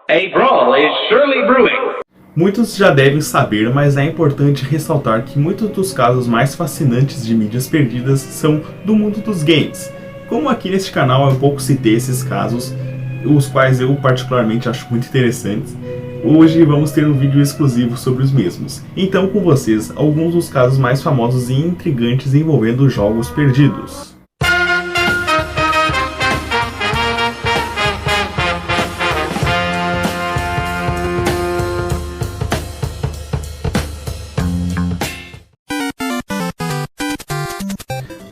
A brawl is surely brewing. Muitos já devem saber, mas é importante ressaltar que muitos dos casos mais fascinantes de mídias perdidas são do mundo dos games. Como aqui neste canal eu pouco citei esses casos, os quais eu particularmente acho muito interessantes, hoje vamos ter um vídeo exclusivo sobre os mesmos. Então com vocês, alguns dos casos mais famosos e intrigantes envolvendo jogos perdidos.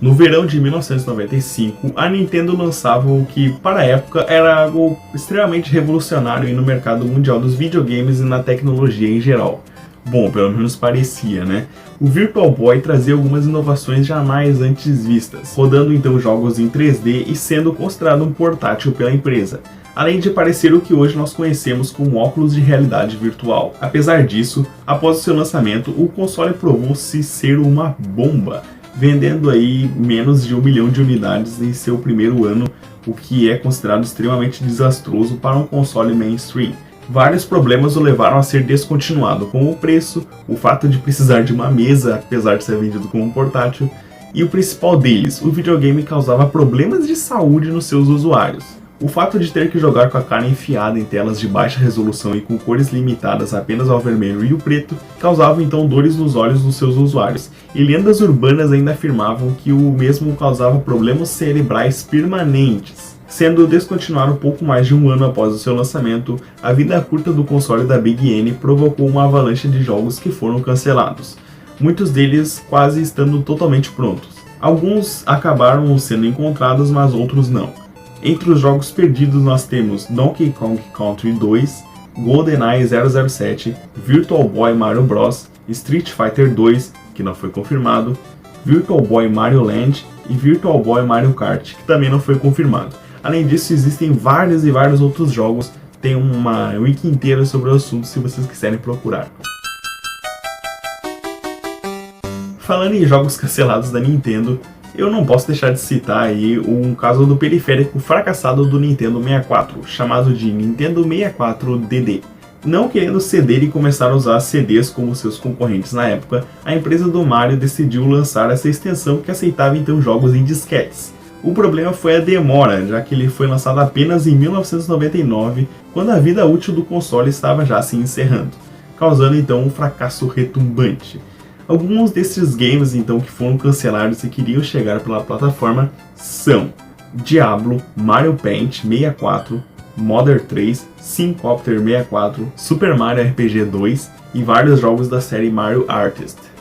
No verão de 1995, a Nintendo lançava o que, para a época, era algo extremamente revolucionário no mercado mundial dos videogames e na tecnologia em geral. Bom, pelo menos parecia, né? O Virtual Boy trazia algumas inovações jamais antes vistas, rodando então jogos em 3D e sendo considerado um portátil pela empresa, além de parecer o que hoje nós conhecemos como óculos de realidade virtual. Apesar disso, após o seu lançamento, o console provou-se ser uma bomba, vendendo aí menos de 1 milhão de unidades em seu primeiro ano, o que é considerado extremamente desastroso para um console mainstream. Vários problemas o levaram a ser descontinuado, como o preço, o fato de precisar de uma mesa, apesar de ser vendido como um portátil, e o principal deles, o videogame causava problemas de saúde nos seus usuários. O fato de ter que jogar com a cara enfiada em telas de baixa resolução e com cores limitadas apenas ao vermelho e o preto causava então dores nos olhos dos seus usuários, e lendas urbanas ainda afirmavam que o mesmo causava problemas cerebrais permanentes. Sendo descontinuado pouco mais de um ano após o seu lançamento, a vida curta do console da Big N provocou uma avalanche de jogos que foram cancelados, muitos deles quase estando totalmente prontos. Alguns acabaram sendo encontrados, mas outros não. Entre os jogos perdidos nós temos Donkey Kong Country 2, GoldenEye 007, Virtual Boy Mario Bros, Street Fighter 2, que não foi confirmado, Virtual Boy Mario Land e Virtual Boy Mario Kart, que também não foi confirmado. Além disso, existem vários e vários outros jogos, tem uma wiki inteira sobre o assunto se vocês quiserem procurar. Falando em jogos cancelados da Nintendo, eu não posso deixar de citar aí um caso do periférico fracassado do Nintendo 64, chamado de Nintendo 64 DD. Não querendo ceder e começar a usar CDs como seus concorrentes na época, a empresa do Mario decidiu lançar essa extensão que aceitava então jogos em disquetes. O problema foi a demora, já que ele foi lançado apenas em 1999, quando a vida útil do console estava já se encerrando, causando então um fracasso retumbante. Alguns desses games então que foram cancelados e queriam chegar pela plataforma são Diablo, Mario Paint 64, Mother 3, Syncopter 64, Super Mario RPG 2 e vários jogos da série Mario Artist.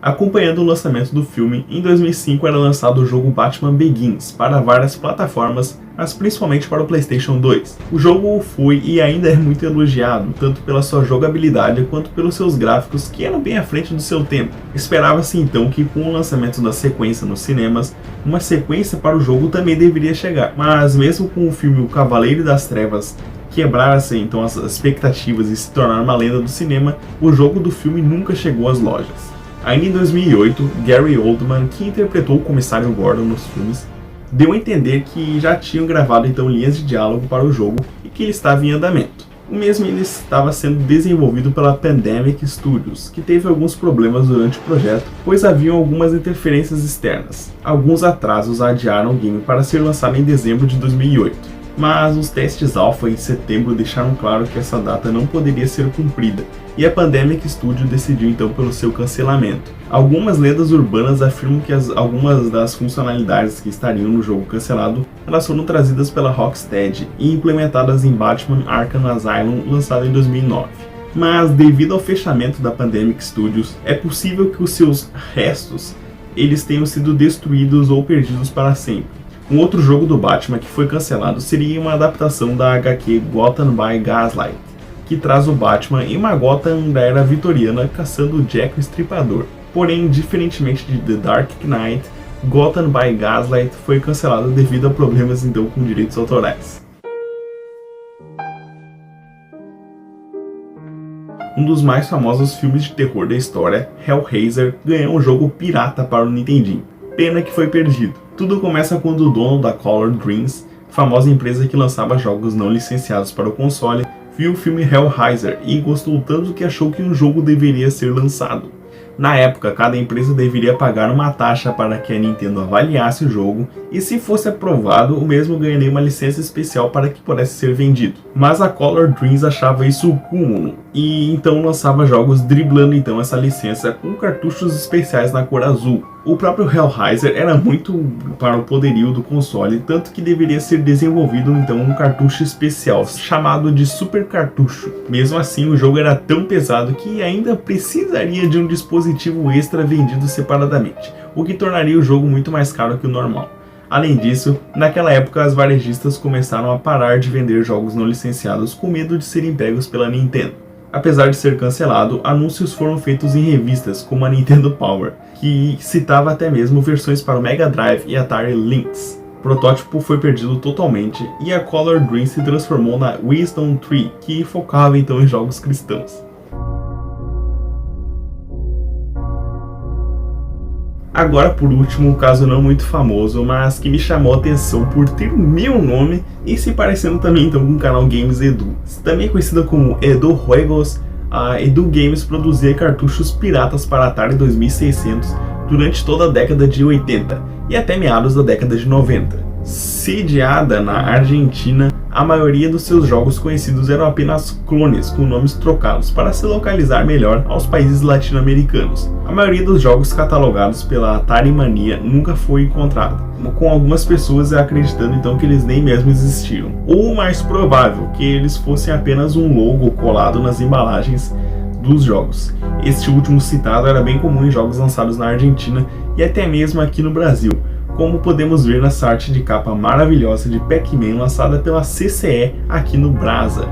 Acompanhando o lançamento do filme, em 2005 era lançado o jogo Batman Begins para várias plataformas, mas principalmente para o PlayStation 2. O jogo foi e ainda é muito elogiado, tanto pela sua jogabilidade quanto pelos seus gráficos que eram bem à frente do seu tempo. Esperava-se então que com o lançamento da sequência nos cinemas, uma sequência para o jogo também deveria chegar, mas mesmo com o filme O Cavaleiro das Trevas quebrar-se então as expectativas e se tornar uma lenda do cinema, o jogo do filme nunca chegou às lojas. Ainda em 2008, Gary Oldman, que interpretou o Comissário Gordon nos filmes, deu a entender que já tinham gravado então linhas de diálogo para o jogo e que ele estava em andamento. O mesmo ele estava sendo desenvolvido pela Pandemic Studios, que teve alguns problemas durante o projeto, pois haviam algumas interferências externas. Alguns atrasos adiaram o game para ser lançado em dezembro de 2008. Mas os testes alpha em setembro deixaram claro que essa data não poderia ser cumprida, e a Pandemic Studio decidiu então pelo seu cancelamento. Algumas lendas urbanas afirmam que algumas das funcionalidades que estariam no jogo cancelado elas foram trazidas pela Rocksteady e implementadas em Batman Arkham Asylum, lançado em 2009. Mas devido ao fechamento da Pandemic Studios, é possível que os seus restos eles tenham sido destruídos ou perdidos para sempre. Um outro jogo do Batman que foi cancelado seria uma adaptação da HQ Gotham by Gaslight, que traz o Batman em uma Gotham da era vitoriana caçando o Jack o Estripador. Porém, diferentemente de The Dark Knight, Gotham by Gaslight foi cancelado devido a problemas então com direitos autorais. Um dos mais famosos filmes de terror da história, Hellraiser, ganhou um jogo pirata para o Nintendinho. Pena que foi perdido. Tudo começa quando o dono da Color Dreams, famosa empresa que lançava jogos não licenciados para o console, viu o filme Hellraiser e gostou tanto que achou que um jogo deveria ser lançado. Na época, cada empresa deveria pagar uma taxa para que a Nintendo avaliasse o jogo e, se fosse aprovado, o mesmo ganharia uma licença especial para que pudesse ser vendido. Mas a Color Dreams achava isso o cúmulo e então lançava jogos driblando então essa licença com cartuchos especiais na cor azul. O próprio Hellraiser era muito para o poderio do console, tanto que deveria ser desenvolvido então um cartucho especial, chamado de Super Cartucho. Mesmo assim, o jogo era tão pesado que ainda precisaria de um dispositivo extra vendido separadamente, o que tornaria o jogo muito mais caro que o normal. Além disso, naquela época as varejistas começaram a parar de vender jogos não licenciados com medo de serem pegos pela Nintendo. Apesar de ser cancelado, anúncios foram feitos em revistas como a Nintendo Power, que citava até mesmo versões para o Mega Drive e Atari Lynx. O protótipo foi perdido totalmente e a Color Dreams se transformou na Wisdom Tree, que focava então em jogos cristãos. Agora, por último, um caso não muito famoso, mas que me chamou a atenção por ter o meu nome e se parecendo também então com o canal Games Edu. Também conhecida como Edu Juegos, a Edu Games produzia cartuchos piratas para Atari 2600 durante toda a década de 80 e até meados da década de 90. Sediada na Argentina, a maioria dos seus jogos conhecidos eram apenas clones com nomes trocados para se localizar melhor aos países latino-americanos. A maioria dos jogos catalogados pela Atari Mania nunca foi encontrada, com algumas pessoas acreditando então que eles nem mesmo existiam. Ou mais provável, que eles fossem apenas um logo colado nas embalagens dos jogos. Este último citado era bem comum em jogos lançados na Argentina e até mesmo aqui no Brasil, como podemos ver nessa arte de capa maravilhosa de Pac-Man lançada pela CCE aqui no Brasa.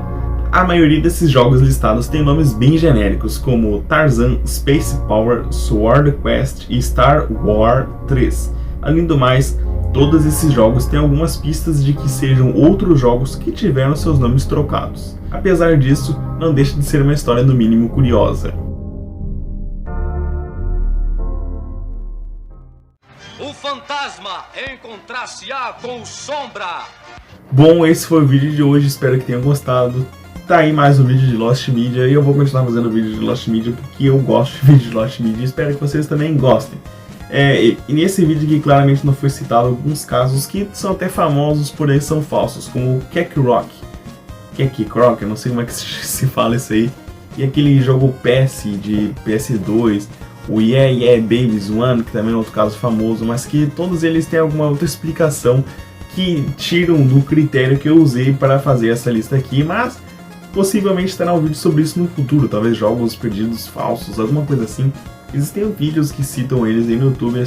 A maioria desses jogos listados tem nomes bem genéricos, como Tarzan, Space Power, Sword Quest e Star Wars 3. Além do mais, todos esses jogos têm algumas pistas de que sejam outros jogos que tiveram seus nomes trocados. Apesar disso, não deixa de ser uma história no mínimo curiosa. O fantasma encontrar-se-á com o Sombra. Bom, esse foi o vídeo de hoje, espero que tenham gostado. Tá aí mais um vídeo de Lost Media e eu vou continuar fazendo vídeo de Lost Media porque eu gosto de vídeo de Lost Media e espero que vocês também gostem. E nesse vídeo aqui claramente não foi citado alguns casos que são até famosos, porém são falsos, como o Kakarot, eu não sei como é que se fala isso aí, e aquele jogo PS de PS2, o Yeah Yeah Babies One, que também é outro caso famoso, mas que todos eles têm alguma outra explicação que tiram do critério que eu usei para fazer essa lista aqui, mas possivelmente terá um vídeo sobre isso no futuro, talvez jogos perdidos falsos, alguma coisa assim. Existem vídeos que citam eles aí no YouTube,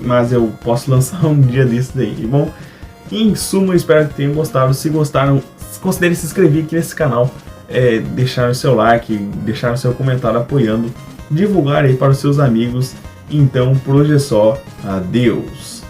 mas eu posso lançar um dia desses aí. Bom, em suma, espero que tenham gostado. Se gostaram, considere se inscrever aqui nesse canal, deixar o seu like, deixar o seu comentário apoiando, divulgar aí para os seus amigos. Então, por hoje é só. Adeus!